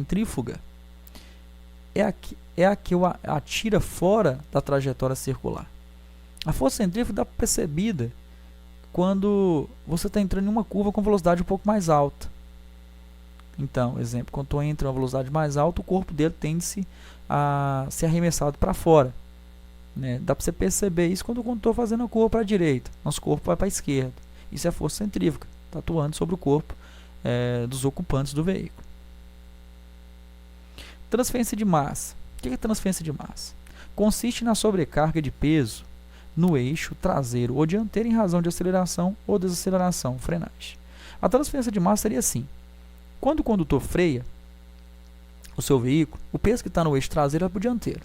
centrífuga é a que o atira fora da trajetória circular. A força centrífuga dá percebida quando você está entrando em uma curva com velocidade um pouco mais alta. Então, exemplo, quando tu entra em uma velocidade mais alta, o corpo dele tende a ser arremessado para fora. Né? Dá para você perceber isso quando eu estou fazendo a curva para a direita. Nosso corpo vai para a esquerda. Isso é a força centrífuga, está atuando sobre o corpo dos ocupantes do veículo. Transferência de massa. O que é transferência de massa? Consiste na sobrecarga de peso no eixo traseiro ou dianteiro em razão de aceleração ou desaceleração, frenagem. A transferência de massa seria assim. Quando o condutor freia o seu veículo, o peso que está no eixo traseiro vai para o dianteiro.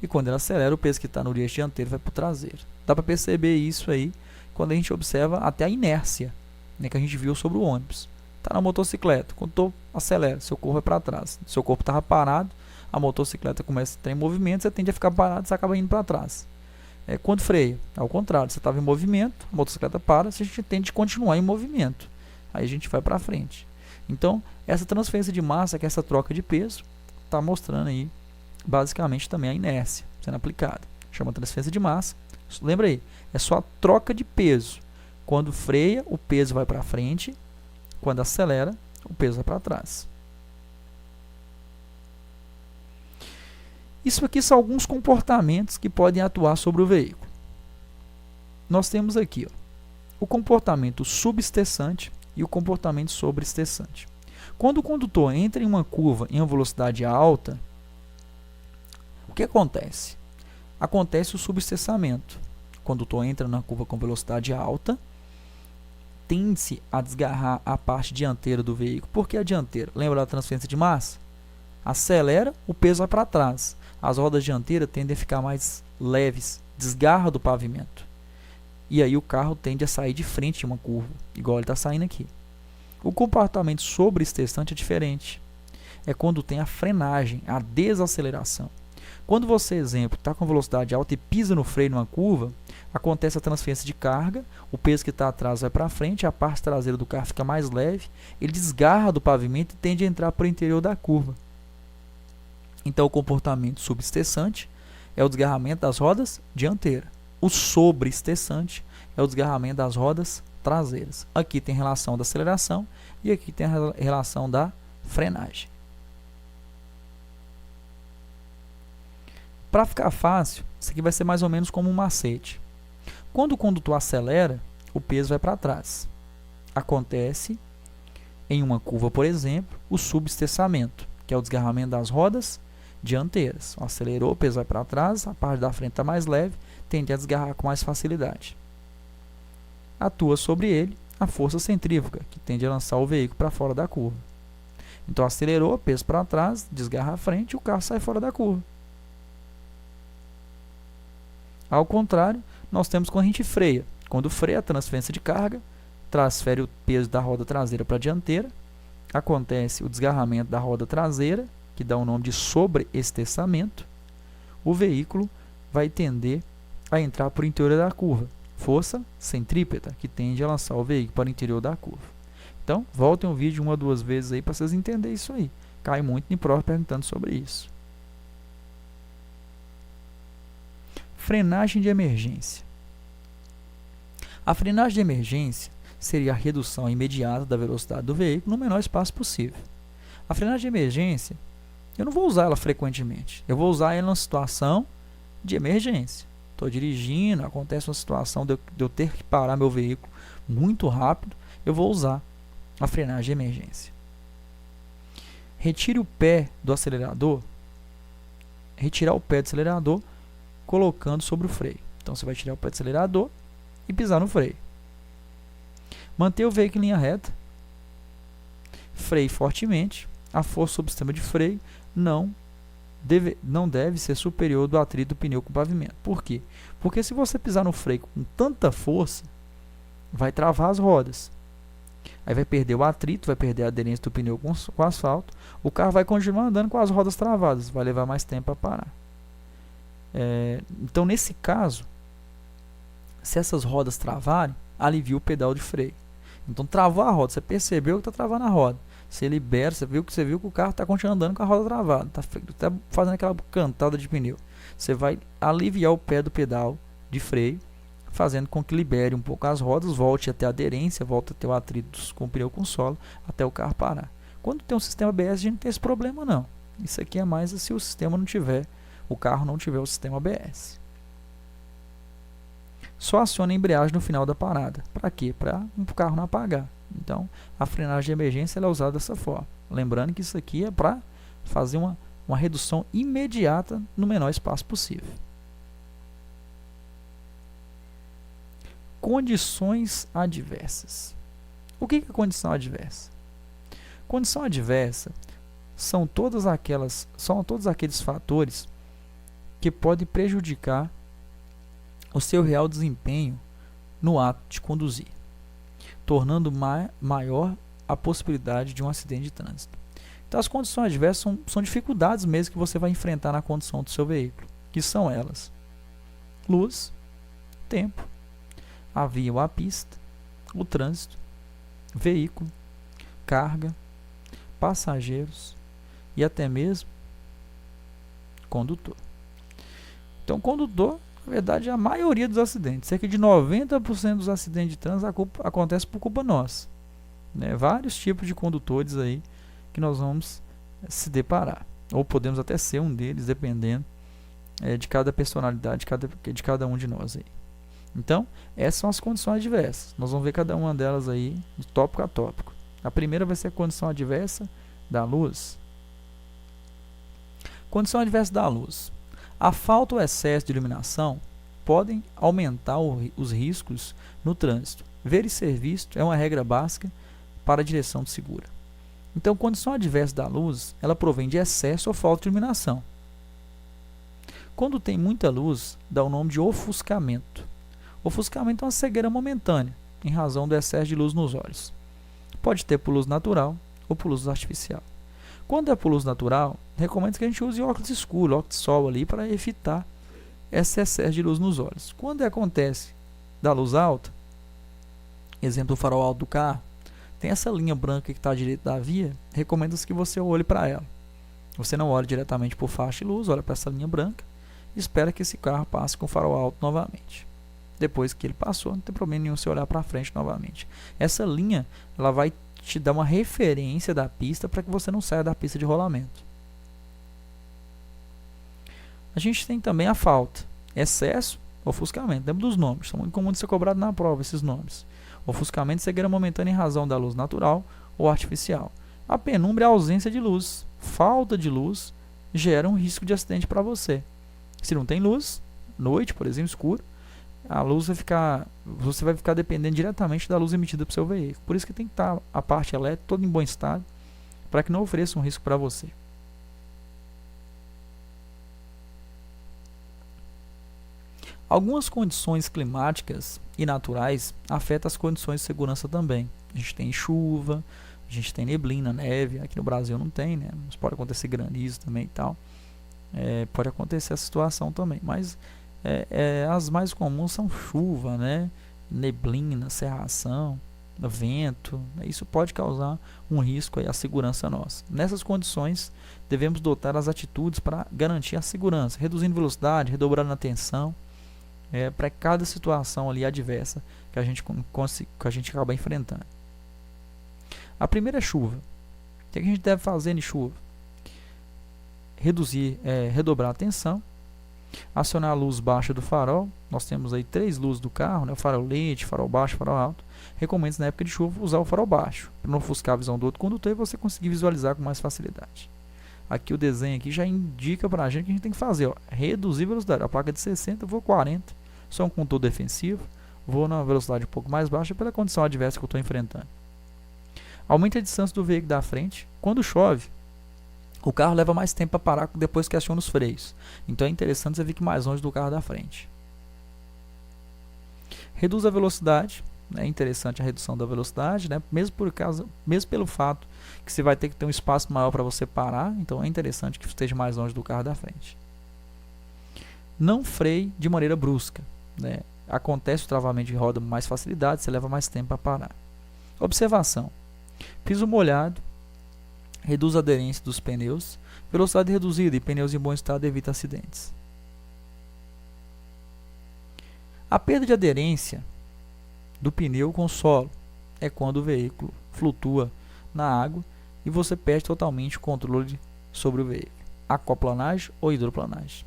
E quando ele acelera, o peso que está no eixo dianteiro vai para o traseiro. Dá para perceber isso aí quando a gente observa até a inércia, né, que a gente viu sobre o ônibus. Está na motocicleta, quando tu acelera, seu corpo vai para trás. Seu corpo estava parado, a motocicleta começa a ter movimento, você tende a ficar parado, você acaba indo para trás. Quando freia, ao contrário, você estava em movimento, a motocicleta para, a gente tende a continuar em movimento. Aí a gente vai para frente. Então, essa transferência de massa, que é essa troca de peso, está mostrando aí, basicamente, também a inércia sendo aplicada. Chama transferência de massa. Lembra aí, é só a troca de peso. Quando freia, o peso vai para frente. Quando acelera, o peso vai para trás. Isso aqui são alguns comportamentos que podem atuar sobre o veículo. Nós temos aqui o comportamento subestessante e o comportamento sobreestessante. Quando o condutor entra em uma curva em uma velocidade alta, o que acontece? Acontece o subestessamento. O condutor entra na curva com velocidade alta, tende-se a desgarrar a parte dianteira do veículo. Por que a dianteira? Lembra da transferência de massa? Acelera, o peso vai para trás. As rodas dianteiras tendem a ficar mais leves, desgarra do pavimento. E aí o carro tende a sair de frente em uma curva, igual ele está saindo aqui. O comportamento sobreestessante é diferente. É quando tem a frenagem, a desaceleração. Quando você, exemplo, está com velocidade alta e pisa no freio numa curva, acontece a transferência de carga, o peso que está atrás vai para frente, a parte traseira do carro fica mais leve, ele desgarra do pavimento e tende a entrar para o interior da curva. Então, o comportamento subestessante é o desgarramento das rodas dianteiras. O sobreestessante é o desgarramento das rodas traseiras. Aqui tem relação da aceleração e aqui tem a relação da frenagem. Para ficar fácil, isso aqui vai ser mais ou menos como um macete. Quando o condutor acelera, o peso vai para trás. Acontece em uma curva, por exemplo, o subestessamento, que é o desgarramento das rodas dianteiras. Acelerou, o peso vai para trás, a parte da frente está mais leve, tende a desgarrar com mais facilidade. Atua sobre ele a força centrífuga, que tende a lançar o veículo para fora da curva. Então, acelerou, peso para trás, desgarra a frente e o carro sai fora da curva. Ao contrário, nós temos quando a gente freia. Quando freia, a transferência de carga transfere o peso da roda traseira para a dianteira. Acontece o desgarramento da roda traseira, que dá o nome de sobreestessamento. O veículo vai tender a entrar para o interior da curva. Força centrípeta, que tende a lançar o veículo para o interior da curva. Então, voltem o vídeo uma ou duas vezes aí para vocês entenderem isso aí. Cai muito em prova perguntando sobre isso. Frenagem de emergência. A frenagem de emergência seria a redução imediata da velocidade do veículo no menor espaço possível. A frenagem de emergência, eu não vou usar ela frequentemente. Eu vou usar ela em uma situação de emergência. Estou dirigindo, acontece uma situação de eu ter que parar meu veículo muito rápido, eu vou usar a frenagem de emergência. Retire o pé do acelerador. Retirar o pé do acelerador colocando sobre o freio. Então, você vai tirar o pé do acelerador e pisar no freio. Manter o veículo em linha reta. Freie fortemente. A força sobre o sistema de freio não deve ser superior do atrito do pneu com o pavimento. Por quê? Porque se você pisar no freio com tanta força, vai travar as rodas. Aí vai perder o atrito, vai perder a aderência do pneu com o asfalto. O carro vai continuar andando com as rodas travadas. Vai levar mais tempo para parar. Então, nesse caso, se essas rodas travarem, alivia o pedal de freio. Então, travou a roda, você percebeu que está travando a roda. Você libera, você viu que o carro está continuando andando com a roda travada, tá fazendo aquela cantada de pneu. Você vai aliviar o pé do pedal de freio, fazendo com que libere um pouco as rodas, volte até a aderência, volte a ter o atrito com o pneu com o solo, até o carro parar. Quando tem um sistema ABS, a gente não tem esse problema não. Isso aqui é mais se o sistema não tiver, o carro não tiver o sistema ABS. Só aciona a embreagem no final da parada. Para quê? Para o carro não apagar. Então, a frenagem de emergência ela é usada dessa forma. Lembrando que isso aqui é para fazer uma redução imediata no menor espaço possível. Condições adversas. O que é condição adversa? Condição adversa são todos aqueles fatores que podem prejudicar o seu real desempenho no ato de conduzir, tornando maior a possibilidade de um acidente de trânsito. Então, as condições adversas são dificuldades mesmo que você vai enfrentar na condução do seu veículo, que são elas: luz, tempo, a via ou a pista, o trânsito, veículo, carga, passageiros e até mesmo condutor. Então, condutor, na verdade, a maioria dos acidentes, cerca de 90% dos acidentes de trânsito acontece por culpa nossa. Vários tipos de condutores aí que nós vamos se deparar, ou podemos até ser um deles, dependendo de cada personalidade de cada um de nós aí. Então, essas são as condições adversas. Nós vamos ver cada uma delas aí de tópico a tópico. A primeira vai ser a condição adversa da luz. Condição adversa da luz. A falta ou excesso de iluminação podem aumentar os riscos no trânsito. Ver e ser visto é uma regra básica para a direção segura. Então, condição adversa da luz, ela provém de excesso ou falta de iluminação. Quando tem muita luz, dá o nome de ofuscamento. Ofuscamento é uma cegueira momentânea, em razão do excesso de luz nos olhos. Pode ter por luz natural ou por luz artificial. Quando é por luz natural, recomendo que a gente use óculos escuros, óculos de sol ali, para evitar esse excesso de luz nos olhos. Quando acontece da luz alta, exemplo do farol alto do carro, tem essa linha branca que está à direita da via, recomendo que você olhe para ela. Você não olha diretamente por faixa de luz, olha para essa linha branca e espera que esse carro passe com o farol alto novamente. Depois que ele passou, não tem problema nenhum você olhar para frente novamente. Essa linha ela vai te dar uma referência da pista para que você não saia da pista de rolamento. A gente tem também a falta, excesso, ofuscamento. Lembra dos nomes, são muito comuns de ser cobrado na prova esses nomes. Ofuscamento, cegueira momentânea em razão da luz natural ou artificial. A penumbra é a ausência de luz. Falta de luz gera um risco de acidente para você. Se não tem luz, noite, por exemplo, escuro, a luz você vai ficar dependendo diretamente da luz emitida para o seu veículo. Por isso que tem que estar a parte elétrica toda em bom estado, para que não ofereça um risco para você. Algumas condições climáticas e naturais afetam as condições de segurança também. A gente tem chuva, a gente tem neblina, neve. Aqui no Brasil não tem, né? Mas pode acontecer granizo também e tal. Pode acontecer essa situação também, mas as mais comuns são chuva, né? Neblina, cerração, vento. Isso pode causar um risco aí à segurança nossa. Nessas condições, devemos adotar as atitudes para garantir a segurança, reduzindo velocidade, redobrando a atenção, para cada situação ali adversa que a gente acaba enfrentando. A primeira é chuva. O que a gente deve fazer em chuva? Redobrar a atenção, acionar a luz baixa do farol. Nós temos aí 3 luzes do carro, né? O farol lente, farol baixo, farol alto. Recomendo na época de chuva usar o farol baixo, para não ofuscar a visão do outro condutor e você conseguir visualizar com mais facilidade. Aqui o desenho aqui já indica para a gente que a gente tem que fazer, reduzir a velocidade. A placa de 60, eu vou 40, sou um condutor defensivo, vou na velocidade um pouco mais baixa pela condição adversa que eu estou enfrentando. Aumente a distância do veículo da frente. Quando chove, o carro leva mais tempo para parar depois que aciona os freios. Então é interessante você ficar mais longe do carro da frente. Reduz a velocidade. É interessante a redução da velocidade, né? mesmo pelo fato que você vai ter que ter um espaço maior para você parar. Então é interessante que esteja mais longe do carro da frente. Não freie de maneira brusca, né? Acontece o travamento de roda com mais facilidade, você leva mais tempo para parar. Observação: piso molhado reduz a aderência dos pneus. Velocidade reduzida e pneus em bom estado evita acidentes. A perda de aderência do pneu com o solo é quando o veículo flutua na água e você perde totalmente o controle sobre o veículo. Aquaplanagem ou hidroplanagem.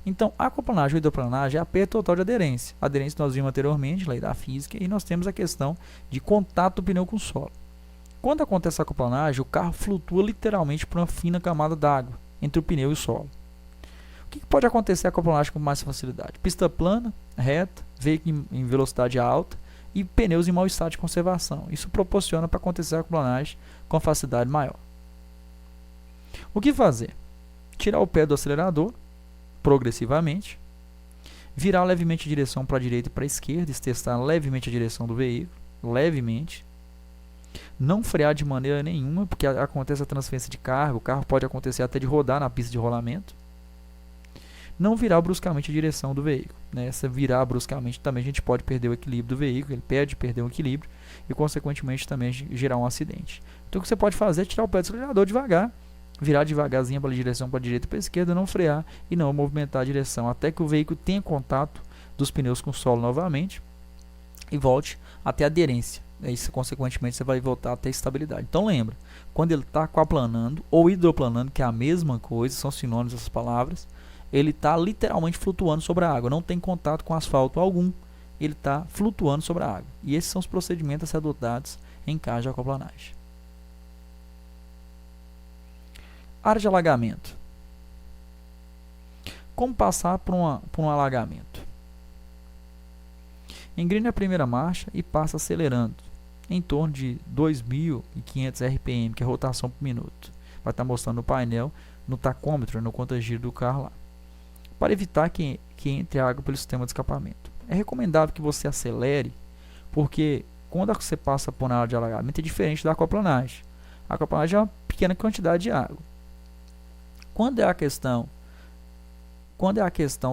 Então, aquaplanagem ou hidroplanagem é a perda total de aderência. A aderência nós vimos anteriormente, lei da física, e nós temos a questão de contato do pneu com o solo. Quando acontece a aquaplanagem, o carro flutua literalmente por uma fina camada d'água entre o pneu e o solo. O que pode acontecer a aquaplanagem com mais facilidade? Pista plana, reta, veículo em velocidade alta e pneus em mau estado de conservação. Isso proporciona para acontecer a aquaplanagem com facilidade maior. O que fazer? Tirar o pé do acelerador progressivamente, virar levemente a direção para a direita e para a esquerda, e testar levemente a direção do veículo, levemente. Não frear de maneira nenhuma, porque acontece a transferência de carga, o carro pode acontecer até de rodar na pista de rolamento. Não virar bruscamente a direção do veículo. Se virar bruscamente também a gente pode perder o equilíbrio do veículo, ele perde perder o equilíbrio e consequentemente também gerar um acidente. Então o que você pode fazer é tirar o pé do acelerador devagar, virar devagarzinho para a direção para a direita e para a esquerda, não frear e não movimentar a direção até que o veículo tenha contato dos pneus com o solo novamente e volte até a aderência. Isso, consequentemente, você vai voltar até a estabilidade. Então lembra, quando ele está aquaplanando ou hidroplanando, que é a mesma coisa, são sinônimos essas palavras, ele está literalmente flutuando sobre a água, não tem contato com asfalto algum, ele está flutuando sobre a água. E esses são os procedimentos a ser adotados em caso de aquaplanagem. Área de alagamento. Como passar por um alagamento? Engrene a primeira marcha e passa acelerando em torno de 2.500 RPM, que é rotação por minuto. Vai estar mostrando no painel, no tacômetro, no conta-giro do carro lá. Para evitar que entre água pelo sistema de escapamento. É recomendável que você acelere, porque quando você passa por uma área de alagamento é diferente da aquaplanagem. A aquaplanagem é uma pequena quantidade de água. Quando é a questão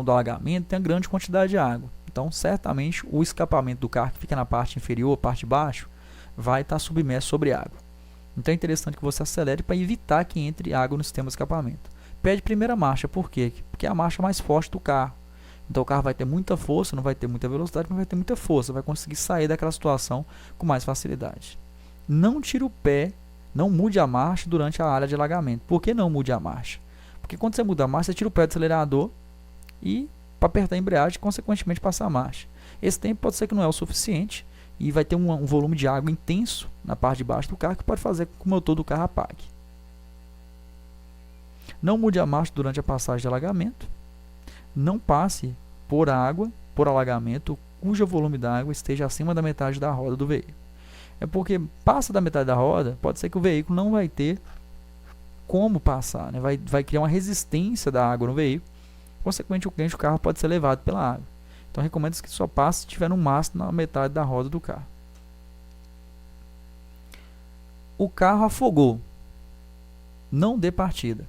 do alagamento, tem uma grande quantidade de água. Então, certamente, o escapamento do carro que fica na parte inferior, parte de baixo, vai estar submerso sobre água. Então, é interessante que você acelere para evitar que entre água no sistema de escapamento. Pede primeira marcha, por quê? Porque é a marcha mais forte do carro. Então, o carro vai ter muita força, não vai ter muita velocidade, mas vai ter muita força. Vai conseguir sair daquela situação com mais facilidade. Não tire o pé, não mude a marcha durante a área de alagamento. Por que não mude a marcha? Porque quando você muda a marcha, você tira o pé do acelerador e para apertar a embreagem e consequentemente passar a marcha. Esse tempo pode ser que não é o suficiente e vai ter um volume de água intenso na parte de baixo do carro que pode fazer com que o motor do carro apague. Não mude a marcha durante a passagem de alagamento. Não passe por alagamento, cujo volume da água esteja acima da metade da roda do veículo. É porque passa da metade da roda, pode ser que o veículo não vai ter como passar, né? Vai criar uma resistência da água no veículo. Consequentemente, o carro pode ser levado pela água. Então, recomendo que só passe se estiver no máximo na metade da roda do carro. O carro afogou. Não dê partida.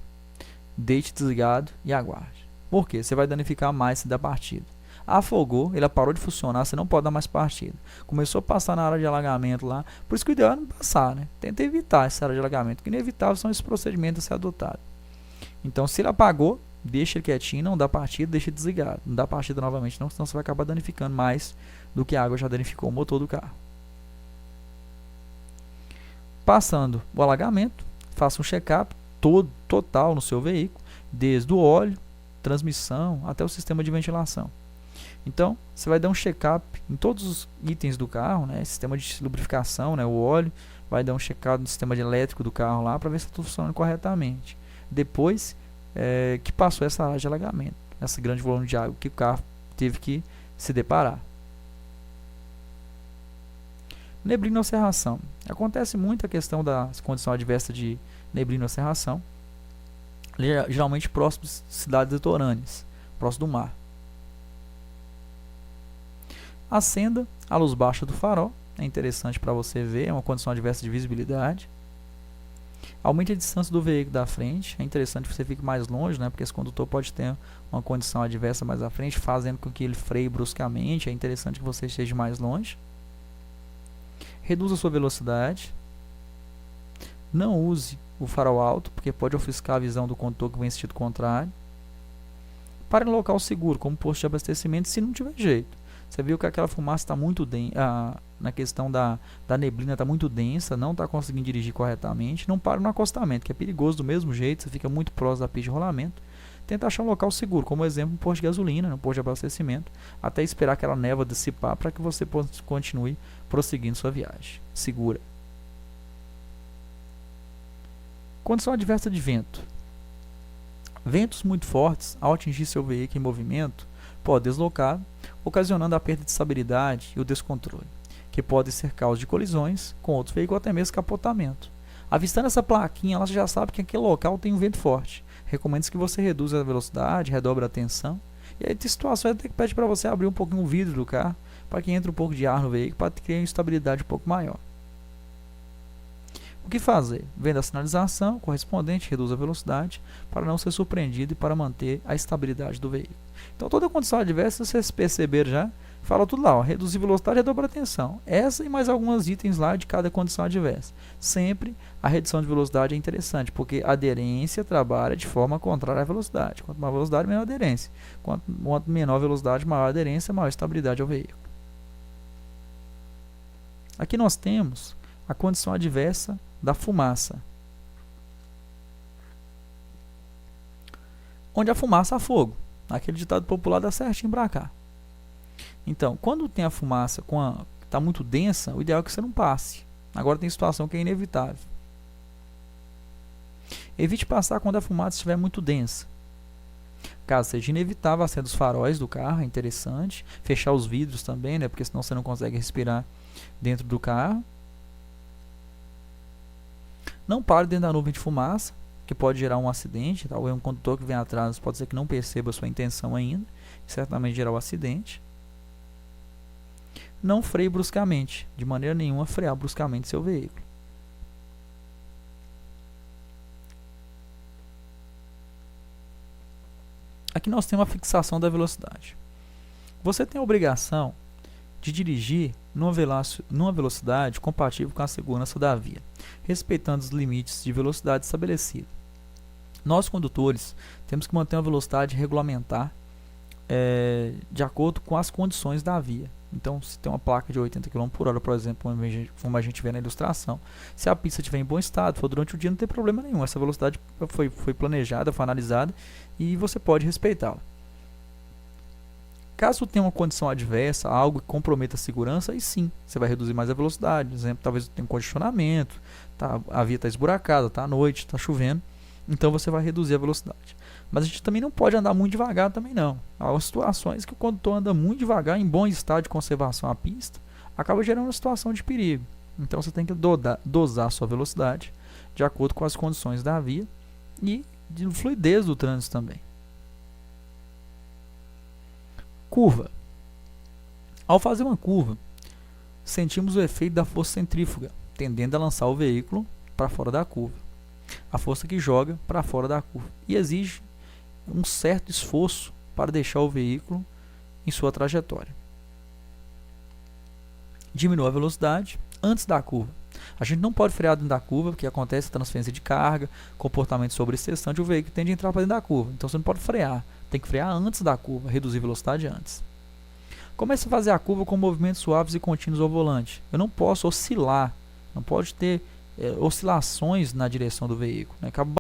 Deixe desligado e aguarde. Por quê? Você vai danificar mais se der partida. Afogou, ele parou de funcionar, você não pode dar mais partida. Começou a passar na área de alagamento lá, por isso que o ideal é não passar, né? Tenta evitar essa área de alagamento, porque inevitável são esses procedimentos a ser adotados. Então, se ele apagou, deixa ele quietinho, não dá partida, deixa ele desligado. Não dá partida novamente, não, senão você vai acabar danificando mais do que a água já danificou o motor do carro. Passando o alagamento, faça um check-up total no seu veículo, desde o óleo, transmissão, até o sistema de ventilação. Então, você vai dar um check-up em todos os itens do carro, né? Sistema de lubrificação, né? O óleo, vai dar um check-up no sistema elétrico do carro lá, para ver se está funcionando corretamente. Depois que passou essa área de alagamento, esse grande volume de água que o carro teve que se deparar. Neblina ou cerração. Acontece muito a questão da condição adversa de neblina ou cerração, geralmente próximo de cidades litorâneas, próximo do mar. Acenda a luz baixa do farol, é interessante para você ver, é uma condição adversa de visibilidade. Aumente a distância do veículo da frente, é interessante que você fique mais longe, né, porque esse condutor pode ter uma condição adversa mais à frente, fazendo com que ele freie bruscamente, é interessante que você esteja mais longe. Reduza a sua velocidade. Não use o farol alto, porque pode ofuscar a visão do condutor que vem em sentido contrário. Pare no local seguro, como posto de abastecimento, se não tiver jeito. Você viu que aquela fumaça está muito densa, na questão da neblina está muito densa, não está conseguindo dirigir corretamente. Não pare no acostamento, que é perigoso do mesmo jeito, você fica muito próximo da pista de rolamento. Tenta achar um local seguro, como exemplo, um posto de gasolina, um posto de abastecimento, até esperar aquela névoa dissipar para que você continue prosseguindo sua viagem segura. Condição adversa de vento. Ventos muito fortes, ao atingir seu veículo em movimento, pode deslocar, ocasionando a perda de estabilidade e o descontrole, que pode ser causa de colisões com outros veículos ou até mesmo capotamento. Avistando essa plaquinha, ela já sabe que aquele local tem um vento forte. Recomendo que você reduza a velocidade, redobre a tensão. E aí tem situações até que pede para você abrir um pouquinho o vidro do carro, para que entre um pouco de ar no veículo, para criar uma estabilidade um pouco maior. O que fazer? Vendo a sinalização correspondente, reduz a velocidade para não ser surpreendido e para manter a estabilidade do veículo. Então, toda condição adversa, vocês perceberam já, fala tudo lá, ó, reduzir velocidade e redobrar a tensão. Essa e mais alguns itens lá de cada condição adversa. Sempre a redução de velocidade é interessante, porque a aderência trabalha de forma contrária à velocidade. Quanto maior velocidade, menor aderência. Quanto menor velocidade, maior aderência, maior estabilidade ao veículo. Aqui nós temos a condição adversa da fumaça, onde a fumaça há fogo. Aquele ditado popular dá certinho para cá. Então, quando tem a fumaça está muito densa, o ideal é que você não passe. Agora tem situação que é inevitável. Evite passar quando a fumaça estiver muito densa. Caso seja inevitável, acenda os faróis do carro, é interessante. Fechar os vidros também, né, porque senão você não consegue respirar dentro do carro. Não pare dentro da nuvem de fumaça, que pode gerar um acidente. Talvez um condutor que vem atrás pode ser que não perceba a sua intenção ainda, e certamente gerar um acidente. Não freie bruscamente, de maneira nenhuma frear bruscamente seu veículo. Aqui nós temos a fixação da velocidade. Você tem a obrigação de dirigir numa velocidade compatível com a segurança da via, respeitando os limites de velocidade estabelecidos. Nós, condutores, temos que manter uma velocidade regulamentar de acordo com as condições da via. Então, se tem uma placa de 80 km por hora, por exemplo, como a gente vê na ilustração, se a pista estiver em bom estado, for durante o dia, não tem problema nenhum. Essa velocidade foi planejada, foi analisada e você pode respeitá-la. Caso tenha uma condição adversa, algo que comprometa a segurança, aí sim, você vai reduzir mais a velocidade. Por exemplo, talvez tenha um congestionamento, a via está esburacada, está à noite, está chovendo, então você vai reduzir a velocidade. Mas a gente também não pode andar muito devagar também não. Há situações que o condutor anda muito devagar, em bom estado de conservação à pista, acaba gerando uma situação de perigo. Então você tem que dosar a sua velocidade de acordo com as condições da via e de fluidez do trânsito também. Curva. Ao fazer uma curva, sentimos o efeito da força centrífuga, tendendo a lançar o veículo para fora da curva. A força que joga para fora da curva e exige um certo esforço para deixar o veículo em sua trajetória. Diminua a velocidade antes da curva. A gente não pode frear dentro da curva, porque acontece transferência de carga, comportamento sobreexcessante, o veículo tende a entrar para dentro da curva. Então você não pode frear, tem que frear antes da curva, reduzir a velocidade antes. Comece a fazer a curva com movimentos suaves e contínuos ao volante. Eu não posso oscilar, não pode ter oscilações na direção do veículo, né?